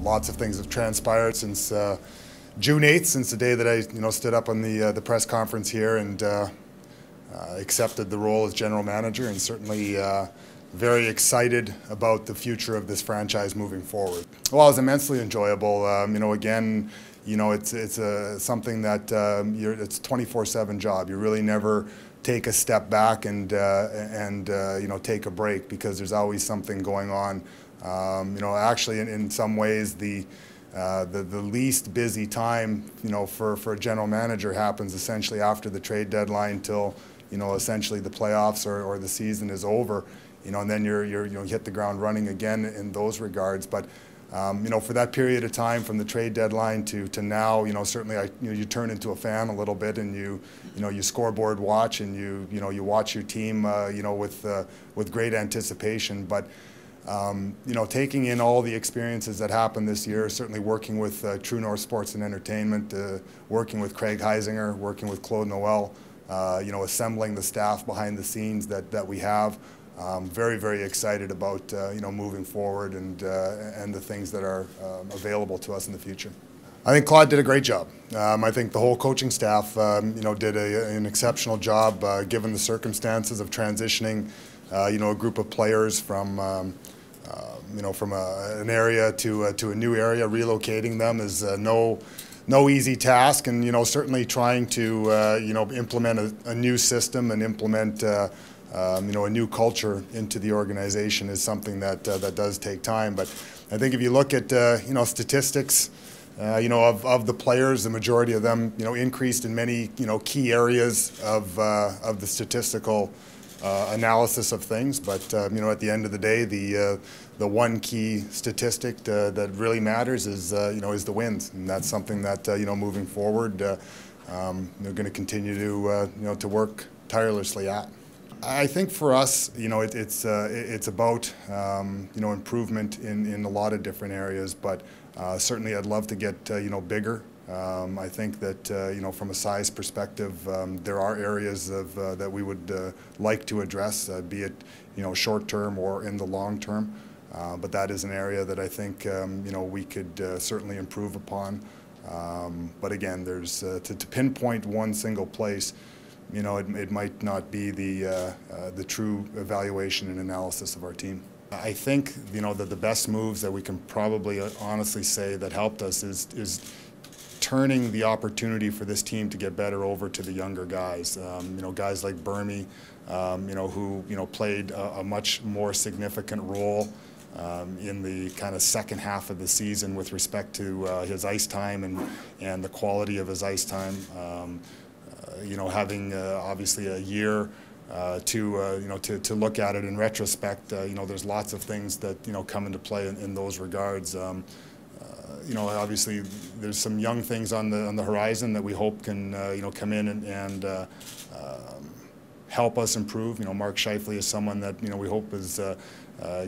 Lots of things have transpired since June 8th, since the day that I stood up on the press conference here and accepted the role as general manager, and certainly very excited about the future of this franchise moving forward. Well, it was immensely enjoyable. Again, it's something that it's a 24/7 job. You really never take a step back and take a break, because there's always something going on. Actually, in some ways, the least busy time, for a general manager happens essentially after the trade deadline till, essentially the playoffs or the season is over, and then you hit the ground running again in those regards. But for that period of time from the trade deadline to now, certainly you turn into a fan a little bit, and you scoreboard watch, and you watch your team, with great anticipation. But taking in all the experiences that happened this year, certainly working with True North Sports and Entertainment, working with Craig Heisinger, working with Claude Noel, assembling the staff behind the scenes that we have. Very, very excited about moving forward and the things that are available to us in the future. I think Claude did a great job. I think the whole coaching staff did an exceptional job given the circumstances of transitioning a group of players from an area to a new area. Relocating them is no easy task, and certainly trying to implement a new system and implement a new culture into the organization is something that does take time. But I think if you look at statistics, of the players, the majority of them increased in many key areas of the statistical analysis of things. But at the end of the day, the one key statistic that really matters is the wins, and that's something that moving forward they're going to continue to work tirelessly at. I think for us, it's about improvement in a lot of different areas, but certainly I'd love to get bigger. I think that from a size perspective, there are areas that we would like to address, be it short term or in the long term. But that is an area that I think we could certainly improve upon. But again, there's to pinpoint one single place. It might not be the true evaluation and analysis of our team. I think that the best moves that we can probably honestly say that helped us is turning the opportunity for this team to get better over to the younger guys. Guys like Burmy, who played a much more significant role in the kind of second half of the season with respect to his ice time and the quality of his ice time. Having obviously a year to look at it in retrospect, there's lots of things that come into play in those regards. Obviously there's some young things on the horizon that we hope can come in and help us improve. Mark Scheifele is someone that we hope is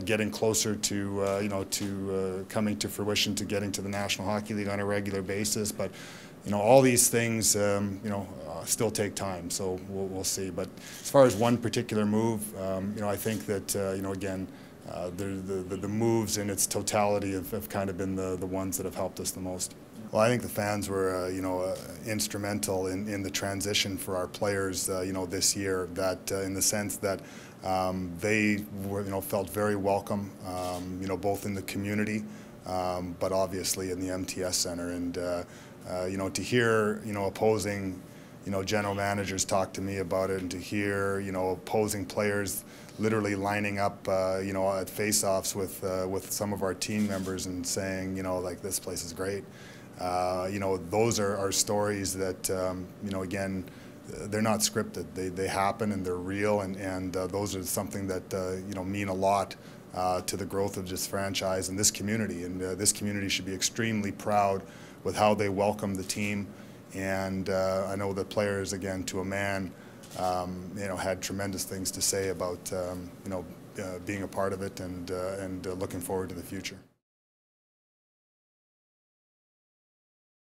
getting closer to coming to fruition, to getting to the National Hockey League on a regular basis. But all these things still take time, so we'll see. But as far as one particular move, I think that again, the moves in its totality have kind of been the ones that have helped us the most. Well, I think the fans were instrumental in the transition for our players this year. That in the sense that they were felt very welcome, both in the community, but obviously in the MTS Center. And to hear opposing general managers talk to me about it, and to hear opposing players literally lining up at face-offs with some of our team members and saying like, this place is great. Those are stories that again, they're not scripted. They happen and they're real, and those are something that mean a lot to the growth of this franchise and this community. And this community should be extremely proud with how they welcome the team. And I know the players, again, to a man, had tremendous things to say about being a part of it and looking forward to the future.